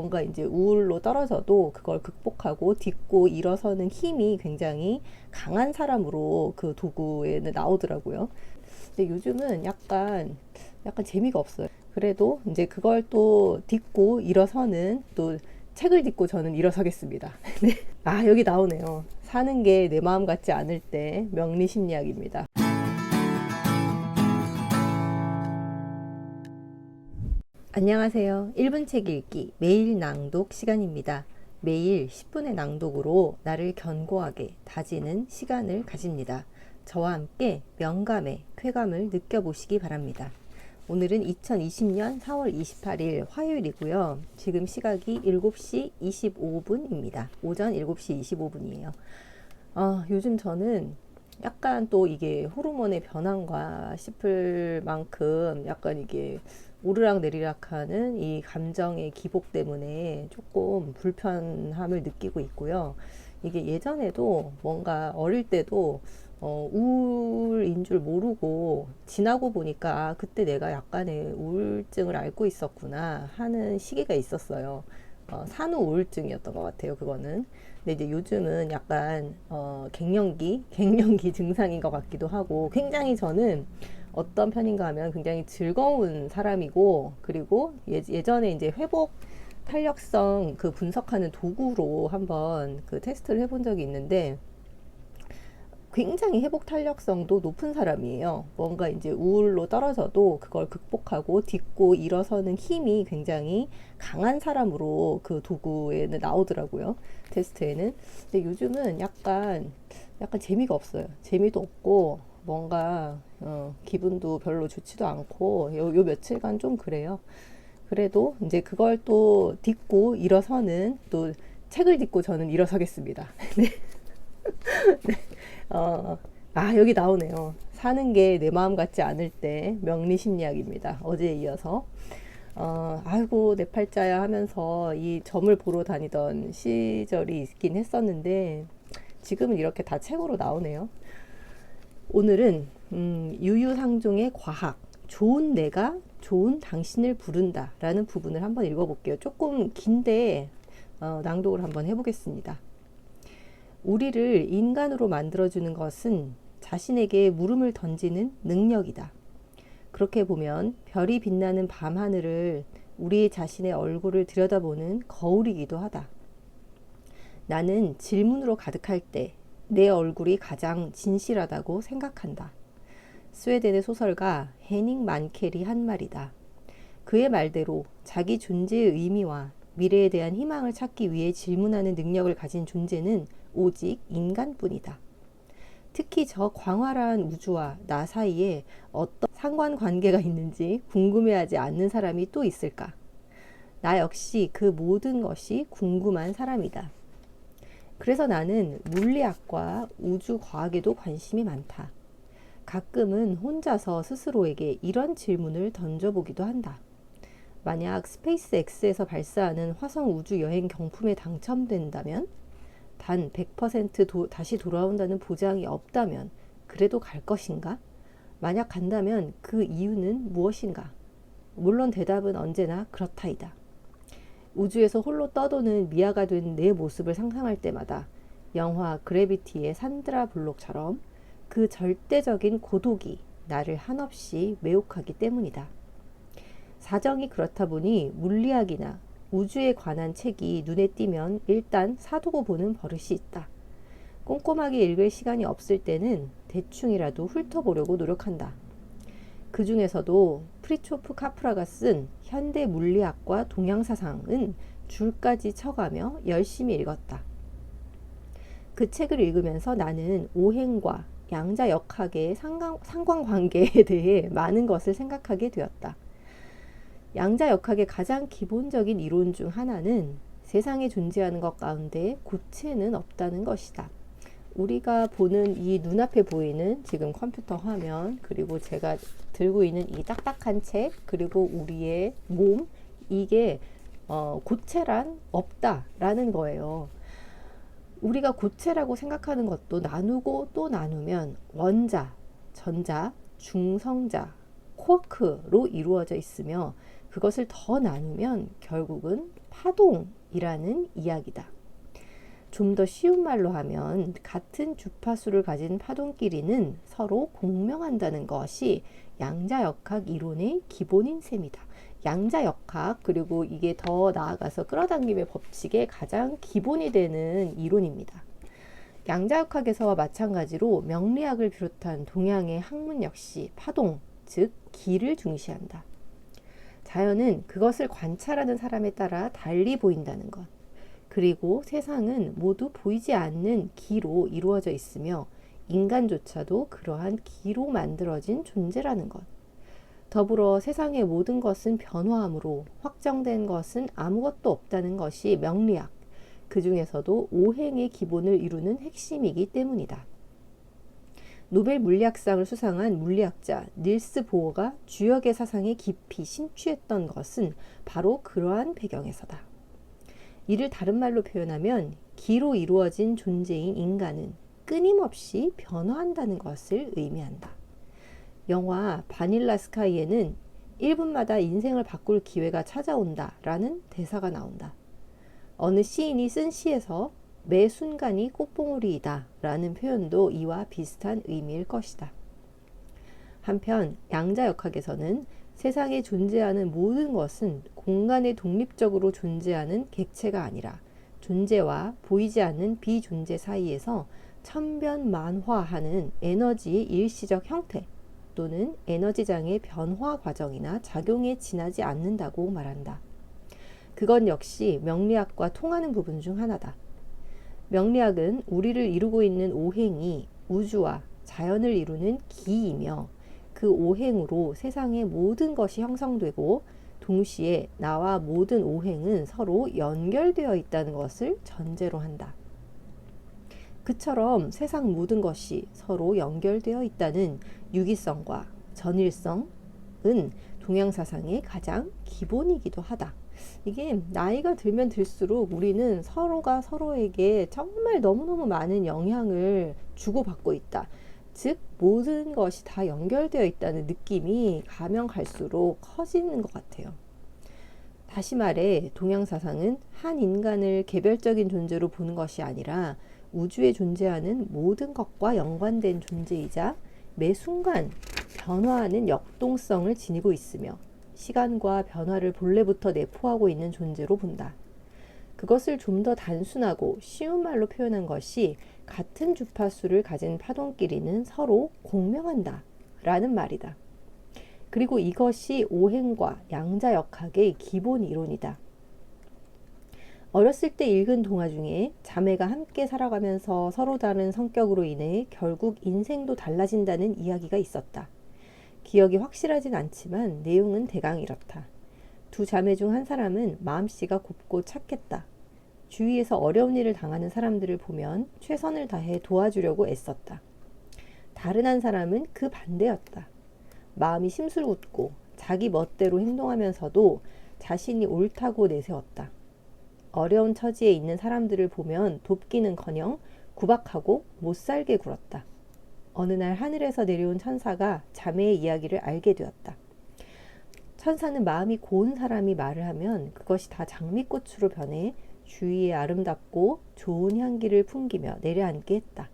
뭔가 이제 우울로 떨어져도 그걸 극복하고 딛고 일어서는 힘이 굉장히 강한 사람으로 그 도구에는 나오더라고요. 근데 요즘은 약간 재미가 없어요. 그래도 이제 그걸 또 딛고 일어서는 또 책을 딛고 저는 일어서겠습니다. 네. 아, 여기 나오네요. 사는 게 내 마음 같지 않을 때 명리심리학입니다. 안녕하세요. 1분 책 읽기 매일 낭독 시간입니다. 매일 10분의 낭독으로 나를 견고하게 다지는 시간을 가집니다. 저와 함께 명감의 쾌감을 느껴보시기 바랍니다. 오늘은 2020년 4월 28일 화요일이고요. 지금 시각이 7시 25분입니다. 오전 7시 25분이에요. 요즘 저는 약간 또 이게 호르몬의 변화인가 싶을 만큼 약간 이게 오르락 내리락 하는 이 감정의 기복 때문에 조금 불편함을 느끼고 있고요. 이게 예전에도 뭔가 어릴 때도 우울인 줄 모르고 지나고 보니까 그때 내가 약간의 우울증을 앓고 있었구나 하는 시기가 있었어요. 산후 우울증이었던 것 같아요, 그거는. 근데 이제 요즘은 약간 갱년기 증상인 것 같기도 하고 굉장히 저는 어떤 편인가 하면 굉장히 즐거운 사람이고, 그리고 예전에 이제 회복 탄력성 그 분석하는 도구로 한번 그 테스트를 해본 적이 있는데 굉장히 회복 탄력성도 높은 사람이에요. 뭔가 이제 우울로 떨어져도 그걸 극복하고 딛고 일어서는 힘이 굉장히 강한 사람으로 그 도구에는 나오더라고요. 테스트에는. 근데 요즘은 약간 재미가 없어요. 재미도 없고 뭔가 기분도 별로 좋지도 않고 요 며칠간 좀 그래요. 그래도 이제 그걸 또 딛고 일어서는 또 책을 딛고 저는 일어서겠습니다. 어, 여기 나오네요. 사는 게 내 마음 같지 않을 때 명리심리학입니다. 어제에 이어서. 아이고, 내 팔자야 하면서 이 점을 보러 다니던 시절이 있긴 했었는데, 지금은 이렇게 다 책으로 나오네요. 오늘은, 유유상종의 과학, 좋은 내가 좋은 당신을 부른다 라는 부분을 한번 읽어볼게요. 조금 긴데, 낭독을 한번 해보겠습니다. 우리를 인간으로 만들어주는 것은 자신에게 물음을 던지는 능력이다. 그렇게 보면 별이 빛나는 밤하늘을 우리 자신의 얼굴을 들여다보는 거울이기도 하다. 나는 질문으로 가득할 때 내 얼굴이 가장 진실하다고 생각한다. 스웨덴의 소설가 헤닝 만켈이 한 말이다. 그의 말대로 자기 존재의 의미와 미래에 대한 희망을 찾기 위해 질문하는 능력을 가진 존재는 오직 인간뿐이다. 특히 저 광활한 우주와 나 사이에 어떤 상관관계가 있는지 궁금해하지 않는 사람이 또 있을까? 나 역시 그 모든 것이 궁금한 사람이다. 그래서 나는 물리학과 우주과학에도 관심이 많다. 가끔은 혼자서 스스로에게 이런 질문을 던져보기도 한다. 만약 스페이스X에서 발사하는 화성 우주 여행 경품에 당첨된다면, 단 100% 다시 돌아온다는 보장이 없다면 그래도 갈 것인가? 만약 간다면 그 이유는 무엇인가? 물론 대답은 언제나 그렇다이다. 우주에서 홀로 떠도는 미아가 된 내 모습을 상상할 때마다 영화 그래비티의 산드라 블록처럼 그 절대적인 고독이 나를 한없이 매혹하기 때문이다. 사정이 그렇다 보니 물리학이나 우주에 관한 책이 눈에 띄면 일단 사두고 보는 버릇이 있다. 꼼꼼하게 읽을 시간이 없을 때는 대충이라도 훑어보려고 노력한다. 그 중에서도 프리초프 카프라가 쓴 현대 물리학과 동양사상은 줄까지 쳐가며 열심히 읽었다. 그 책을 읽으면서 나는 오행과 양자역학의 상관관계에 대해 많은 것을 생각하게 되었다. 양자역학의 가장 기본적인 이론 중 하나는 세상에 존재하는 것 가운데 고체는 없다는 것이다. 우리가 보는 이 눈앞에 보이는 지금 컴퓨터 화면, 그리고 제가 들고 있는 이 딱딱한 책, 그리고 우리의 몸, 이게 고체란 없다라는 거예요. 우리가 고체라고 생각하는 것도 나누고 또 나누면 원자, 전자, 중성자, 쿼크로 이루어져 있으며, 그것을 더 나누면 결국은 파동이라는 이야기다. 좀 더 쉬운 말로 하면 같은 주파수를 가진 파동끼리는 서로 공명한다는 것이 양자역학 이론의 기본인 셈이다. 양자역학, 그리고 이게 더 나아가서 끌어당김의 법칙의 가장 기본이 되는 이론입니다. 양자역학에서와 마찬가지로 명리학을 비롯한 동양의 학문 역시 파동, 즉 기를 중시한다. 자연은 그것을 관찰하는 사람에 따라 달리 보인다는 것. 그리고 세상은 모두 보이지 않는 기로 이루어져 있으며 인간조차도 그러한 기로 만들어진 존재라는 것. 더불어 세상의 모든 것은 변화하므로 확정된 것은 아무것도 없다는 것이 명리학, 그 중에서도 오행의 기본을 이루는 핵심이기 때문이다. 노벨 물리학상을 수상한 물리학자 닐스 보어가 주역의 사상에 깊이 심취했던 것은 바로 그러한 배경에서다. 이를 다른 말로 표현하면 기로 이루어진 존재인 인간은 끊임없이 변화한다는 것을 의미한다. 영화 바닐라 스카이에는 1분마다 인생을 바꿀 기회가 찾아온다 라는 대사가 나온다. 어느 시인이 쓴 시에서 매 순간이 꽃봉오리이다 라는 표현도 이와 비슷한 의미일 것이다. 한편 양자역학에서는 세상에 존재하는 모든 것은 공간에 독립적으로 존재하는 객체가 아니라 존재와 보이지 않는 비존재 사이에서 천변만화하는 에너지의 일시적 형태 또는 에너지장의 변화 과정이나 작용에 지나지 않는다고 말한다. 그건 역시 명리학과 통하는 부분 중 하나다. 명리학은 우리를 이루고 있는 오행이 우주와 자연을 이루는 기이며 그 오행으로 세상의 모든 것이 형성되고 동시에 나와 모든 오행은 서로 연결되어 있다는 것을 전제로 한다. 그처럼 세상 모든 것이 서로 연결되어 있다는 유기성과 전일성은 동양사상의 가장 기본이기도 하다. 이게 나이가 들면 들수록 우리는 서로가 서로에게 정말 너무너무 많은 영향을 주고받고 있다. 즉 모든 것이 다 연결되어 있다는 느낌이 가면 갈수록 커지는 것 같아요. 다시 말해 동양사상은 한 인간을 개별적인 존재로 보는 것이 아니라 우주에 존재하는 모든 것과 연관된 존재이자 매 순간 변화하는 역동성을 지니고 있으며 시간과 변화를 본래부터 내포하고 있는 존재로 본다. 그것을 좀 더 단순하고 쉬운 말로 표현한 것이 같은 주파수를 가진 파동끼리는 서로 공명한다 라는 말이다. 그리고 이것이 오행과 양자역학의 기본 이론이다. 어렸을 때 읽은 동화 중에 자매가 함께 살아가면서 서로 다른 성격으로 인해 결국 인생도 달라진다는 이야기가 있었다. 기억이 확실하진 않지만 내용은 대강 이렇다. 두 자매 중 한 사람은 마음씨가 곱고 착했다. 주위에서 어려운 일을 당하는 사람들을 보면 최선을 다해 도와주려고 애썼다. 다른 한 사람은 그 반대였다. 마음이 심술궂고 자기 멋대로 행동하면서도 자신이 옳다고 내세웠다. 어려운 처지에 있는 사람들을 보면 돕기는커녕 구박하고 못살게 굴었다. 어느 날 하늘에서 내려온 천사가 자매의 이야기를 알게 되었다. 천사는 마음이 고운 사람이 말을 하면 그것이 다 장미꽃으로 변해 주위에 아름답고 좋은 향기를 풍기며 내려앉게 했다.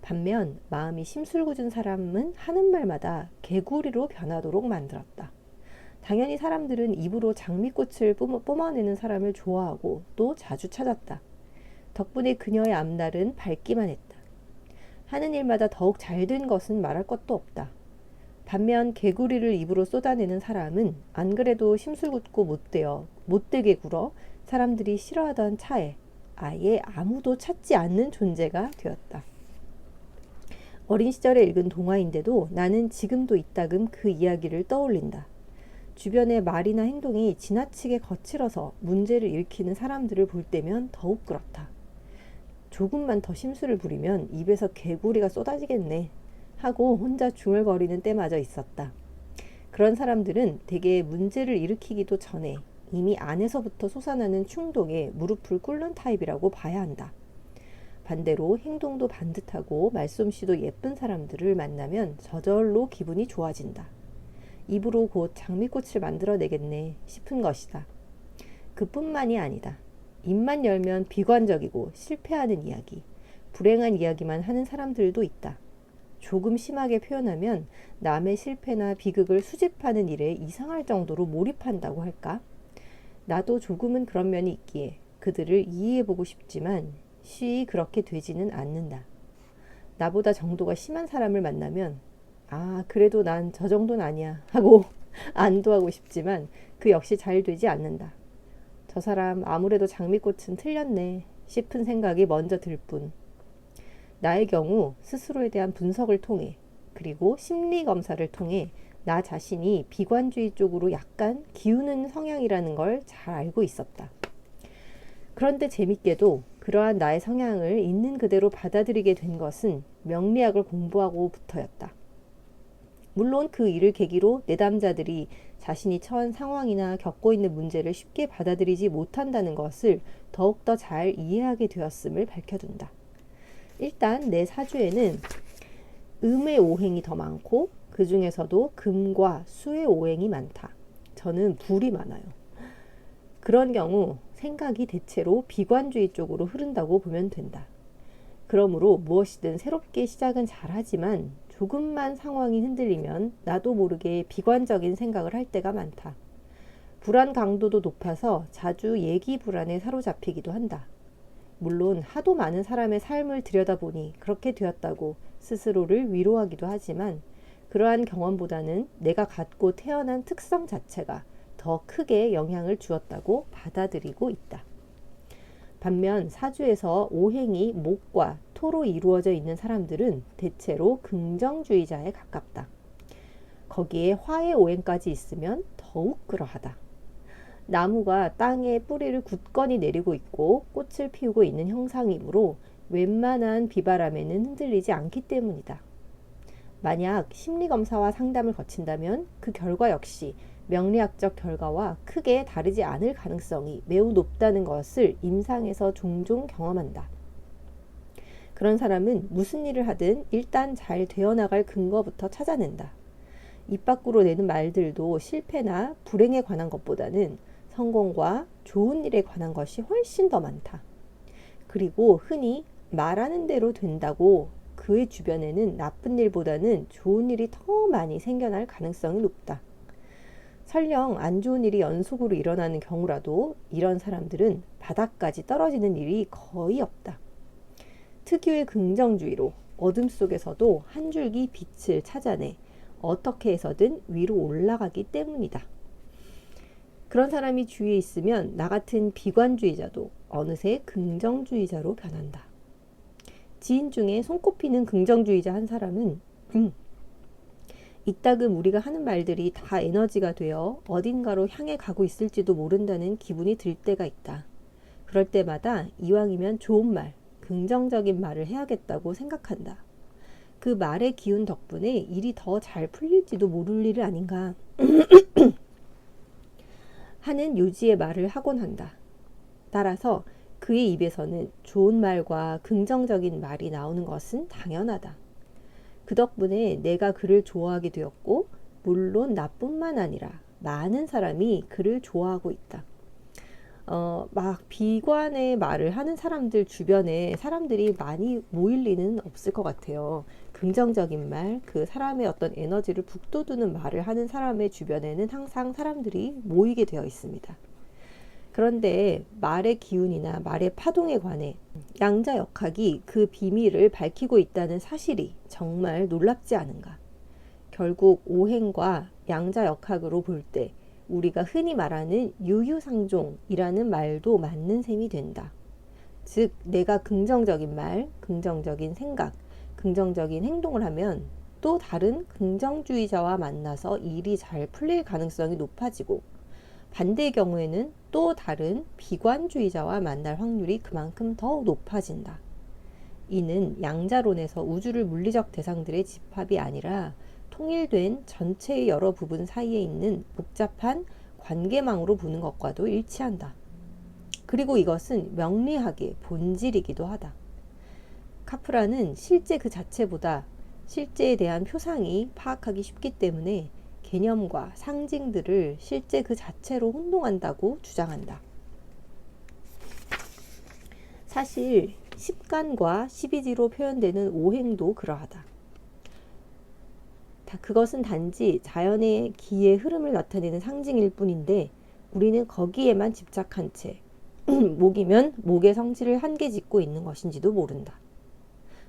반면 마음이 심술궂은 사람은 하는 말마다 개구리로 변하도록 만들었다. 당연히 사람들은 입으로 장미꽃을 뿜어내는 사람을 좋아하고 또 자주 찾았다. 덕분에 그녀의 앞날은 밝기만 했다. 하는 일마다 더욱 잘된 것은 말할 것도 없다. 반면 개구리를 입으로 쏟아내는 사람은 안 그래도 심술궂고 못되게 굴어 사람들이 싫어하던 차에 아예 아무도 찾지 않는 존재가 되었다. 어린 시절에 읽은 동화인데도 나는 지금도 이따금 그 이야기를 떠올린다. 주변의 말이나 행동이 지나치게 거칠어서 문제를 일으키는 사람들을 볼 때면 더욱 그렇다. 조금만 더 심술을 부리면 입에서 개구리가 쏟아지겠네 하고 혼자 중얼거리는 때마저 있었다. 그런 사람들은 대개 문제를 일으키기도 전에 이미 안에서부터 솟아나는 충동에 무릎을 꿇는 타입이라고 봐야 한다. 반대로 행동도 반듯하고 말솜씨도 예쁜 사람들을 만나면 저절로 기분이 좋아진다. 입으로 곧 장미꽃을 만들어내겠네 싶은 것이다. 그뿐만이 아니다. 입만 열면 비관적이고 실패하는 이야기, 불행한 이야기만 하는 사람들도 있다. 조금 심하게 표현하면 남의 실패나 비극을 수집하는 일에 이상할 정도로 몰입한다고 할까? 나도 조금은 그런 면이 있기에 그들을 이해해보고 싶지만 쉬이 그렇게 되지는 않는다. 나보다 정도가 심한 사람을 만나면 아, 그래도 난 저 정도는 아니야 하고 안도하고 싶지만 그 역시 잘 되지 않는다. 저 사람 아무래도 장미꽃은 틀렸네 싶은 생각이 먼저 들 뿐. 나의 경우 스스로에 대한 분석을 통해 그리고 심리 검사를 통해 나 자신이 비관주의 쪽으로 약간 기우는 성향이라는 걸 잘 알고 있었다. 그런데 재밌게도 그러한 나의 성향을 있는 그대로 받아들이게 된 것은 명리학을 공부하고부터였다. 물론 그 일을 계기로 내담자들이 자신이 처한 상황이나 겪고 있는 문제를 쉽게 받아들이지 못한다는 것을 더욱더 잘 이해하게 되었음을 밝혀둔다. 일단 내 사주에는 음의 오행이 더 많고 그 중에서도 금과 수의 오행이 많다. 저는 불이 많아요. 그런 경우 생각이 대체로 비관주의 쪽으로 흐른다고 보면 된다. 그러므로 무엇이든 새롭게 시작은 잘하지만 조금만 상황이 흔들리면 나도 모르게 비관적인 생각을 할 때가 많다. 불안 강도도 높아서 자주 예기 불안에 사로잡히기도 한다. 물론 하도 많은 사람의 삶을 들여다보니 그렇게 되었다고 스스로를 위로하기도 하지만 그러한 경험보다는 내가 갖고 태어난 특성 자체가 더 크게 영향을 주었다고 받아들이고 있다. 반면 사주에서 오행이 목과 토로 이루어져 있는 사람들은 대체로 긍정주의자에 가깝다. 거기에 화의 오행까지 있으면 더욱 그러하다. 나무가 땅에 뿌리를 굳건히 내리고 있고 꽃을 피우고 있는 형상이므로 웬만한 비바람에는 흔들리지 않기 때문이다. 만약 심리검사와 상담을 거친다면 그 결과 역시 명리학적 결과와 크게 다르지 않을 가능성이 매우 높다는 것을 임상에서 종종 경험한다. 그런 사람은 무슨 일을 하든 일단 잘 되어나갈 근거부터 찾아낸다. 입 밖으로 내는 말들도 실패나 불행에 관한 것보다는 성공과 좋은 일에 관한 것이 훨씬 더 많다. 그리고 흔히 말하는 대로 된다고 그의 주변에는 나쁜 일보다는 좋은 일이 더 많이 생겨날 가능성이 높다. 설령 안 좋은 일이 연속으로 일어나는 경우라도 이런 사람들은 바닥까지 떨어지는 일이 거의 없다. 특유의 긍정주의로 어둠 속에서도 한 줄기 빛을 찾아내 어떻게 해서든 위로 올라가기 때문이다. 그런 사람이 주위에 있으면 나 같은 비관주의자도 어느새 긍정주의자로 변한다. 지인 중에 손꼽히는 긍정주의자 한 사람은 이따금 우리가 하는 말들이 다 에너지가 되어 어딘가로 향해 가고 있을지도 모른다는 기분이 들 때가 있다. 그럴 때마다 이왕이면 좋은 말, 긍정적인 말을 해야겠다고 생각한다. 그 말의 기운 덕분에 일이 더 잘 풀릴지도 모를 일 아닌가 하는 요지의 말을 하곤 한다. 따라서 그의 입에서는 좋은 말과 긍정적인 말이 나오는 것은 당연하다. 그 덕분에 내가 그를 좋아하게 되었고 물론 나뿐만 아니라 많은 사람이 그를 좋아하고 있다. 막 비관의 말을 하는 사람들 주변에 사람들이 많이 모일 리는 없을 것 같아요. 긍정적인 말, 그 사람의 어떤 에너지를 북돋우는 말을 하는 사람의 주변에는 항상 사람들이 모이게 되어 있습니다. 그런데 말의 기운이나 말의 파동에 관해 양자역학이 그 비밀을 밝히고 있다는 사실이 정말 놀랍지 않은가? 결국 오행과 양자역학으로 볼 때 우리가 흔히 말하는 유유상종이라는 말도 맞는 셈이 된다. 즉 내가 긍정적인 말, 긍정적인 생각, 긍정적인 행동을 하면 또 다른 긍정주의자와 만나서 일이 잘 풀릴 가능성이 높아지고 반대의 경우에는 또 다른 비관주의자와 만날 확률이 그만큼 더 높아진다. 이는 양자론에서 우주를 물리적 대상들의 집합이 아니라 통일된 전체의 여러 부분 사이에 있는 복잡한 관계망으로 보는 것과도 일치한다. 그리고 이것은 명리학의 본질이기도 하다. 카프라는 실제 그 자체보다 실제에 대한 표상이 파악하기 쉽기 때문에 개념과 상징들을 실제 그 자체로 혼동한다고 주장한다. 사실 십간과 십이지로 표현되는 오행도 그러하다. 그것은 단지 자연의 기의 흐름을 나타내는 상징일 뿐인데 우리는 거기에만 집착한 채 목이면 목의 성질을 한계 짓고 있는 것인지도 모른다.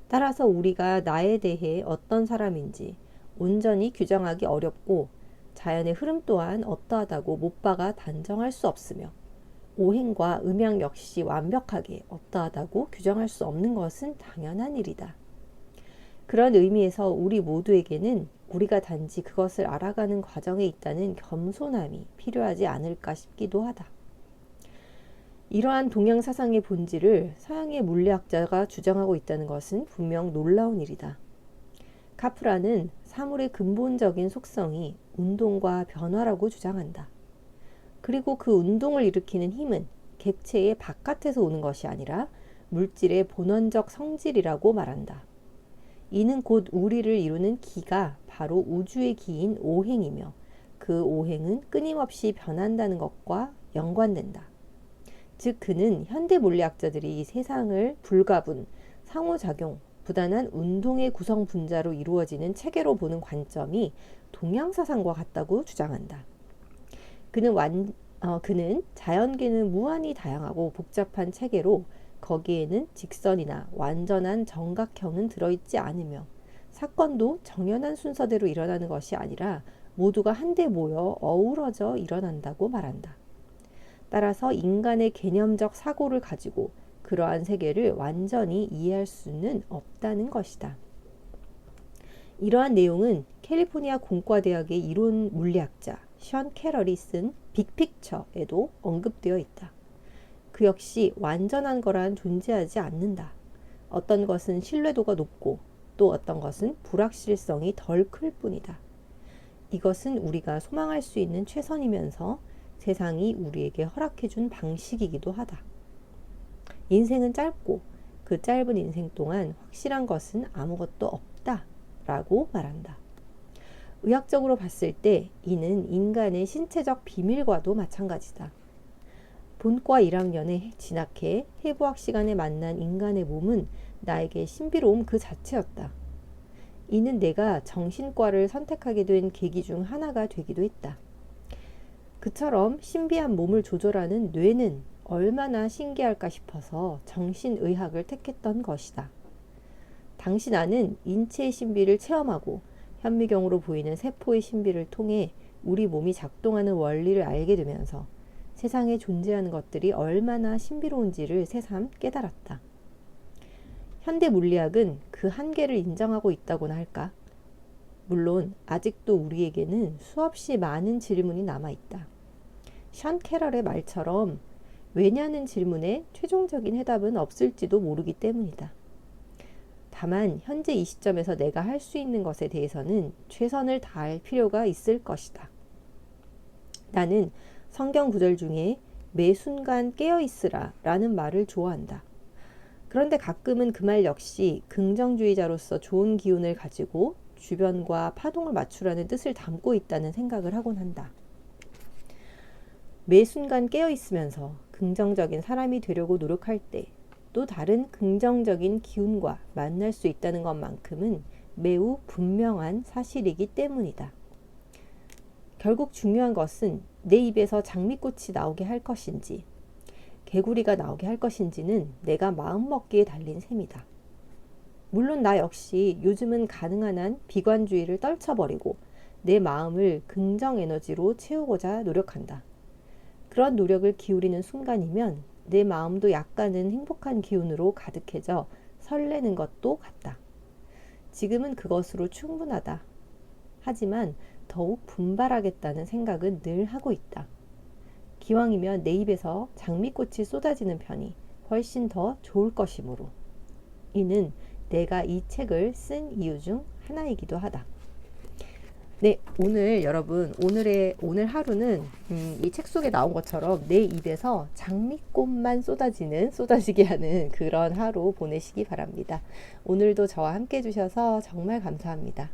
따라서 우리가 나에 대해 어떤 사람인지 온전히 규정하기 어렵고 자연의 흐름 또한 어떠하다고 못 박아 단정할 수 없으며 오행과 음양 역시 완벽하게 어떠하다고 규정할 수 없는 것은 당연한 일이다. 그런 의미에서 우리 모두에게는 우리가 단지 그것을 알아가는 과정에 있다는 겸손함이 필요하지 않을까 싶기도 하다. 이러한 동양 사상의 본질을 서양의 물리학자가 주장하고 있다는 것은 분명 놀라운 일이다. 카프라는 사물의 근본적인 속성이 운동과 변화라고 주장한다. 그리고 그 운동을 일으키는 힘은 객체의 바깥에서 오는 것이 아니라 물질의 본원적 성질이라고 말한다. 이는 곧 우리를 이루는 기가 바로 우주의 기인 오행이며 그 오행은 끊임없이 변한다는 것과 연관된다. 즉 그는 현대 물리학자들이 이 세상을 불가분, 상호작용, 부단한 운동의 구성 분자로 이루어지는 체계로 보는 관점이 동양 사상과 같다고 주장한다. 그는 자연계는 무한히 다양하고 복잡한 체계로 거기에는 직선이나 완전한 정각형은 들어있지 않으며 사건도 정연한 순서대로 일어나는 것이 아니라 모두가 한데 모여 어우러져 일어난다고 말한다. 따라서 인간의 개념적 사고를 가지고 그러한 세계를 완전히 이해할 수는 없다는 것이다. 이러한 내용은 캘리포니아 공과대학의 이론 물리학자 션 캐럴이 쓴 빅픽처에도 언급되어 있다. 그 역시 완전한 거란 존재하지 않는다. 어떤 것은 신뢰도가 높고 또 어떤 것은 불확실성이 덜 클 뿐이다. 이것은 우리가 소망할 수 있는 최선이면서 세상이 우리에게 허락해준 방식이기도 하다. 인생은 짧고 그 짧은 인생 동안 확실한 것은 아무것도 없다 라고 말한다. 의학적으로 봤을 때 이는 인간의 신체적 비밀과도 마찬가지다. 본과 1학년에 진학해 해부학 시간에 만난 인간의 몸은 나에게 신비로움 그 자체였다. 이는 내가 정신과를 선택하게 된 계기 중 하나가 되기도 했다. 그처럼 신비한 몸을 조절하는 뇌는 얼마나 신기할까 싶어서 정신의학을 택했던 것이다. 당시 나는 인체의 신비를 체험하고 현미경으로 보이는 세포의 신비를 통해 우리 몸이 작동하는 원리를 알게 되면서 세상에 존재하는 것들이 얼마나 신비로운지를 새삼 깨달았다. 현대 물리학은 그 한계를 인정하고 있다고나 할까? 물론 아직도 우리에게는 수없이 많은 질문이 남아있다. 션 캐럴의 말처럼 왜냐는 질문에 최종적인 해답은 없을지도 모르기 때문이다. 다만 현재 이 시점에서 내가 할 수 있는 것에 대해서는 최선을 다할 필요가 있을 것이다. 나는 성경 구절 중에 매 순간 깨어있으라 라는 말을 좋아한다. 그런데 가끔은 그 말 역시 긍정주의자로서 좋은 기운을 가지고 주변과 파동을 맞추라는 뜻을 담고 있다는 생각을 하곤 한다. 매 순간 깨어있으면서 긍정적인 사람이 되려고 노력할 때 또 다른 긍정적인 기운과 만날 수 있다는 것만큼은 매우 분명한 사실이기 때문이다. 결국 중요한 것은 내 입에서 장미꽃이 나오게 할 것인지 개구리가 나오게 할 것인지는 내가 마음먹기에 달린 셈이다. 물론 나 역시 요즘은 가능한 한 비관주의를 떨쳐버리고 내 마음을 긍정 에너지로 채우고자 노력한다. 그런 노력을 기울이는 순간이면 내 마음도 약간은 행복한 기운으로 가득해져 설레는 것도 같다. 지금은 그것으로 충분하다. 하지만 더욱 분발하겠다는 생각은 늘 하고 있다. 기왕이면 내 입에서 장미꽃이 쏟아지는 편이 훨씬 더 좋을 것이므로. 이는 내가 이 책을 쓴 이유 중 하나이기도 하다. 네, 여러분 오늘 하루는 이 책 속에 나온 것처럼 내 입에서 장미꽃만 쏟아지게 하는 그런 하루 보내시기 바랍니다. 오늘도 저와 함께 해주셔서 정말 감사합니다.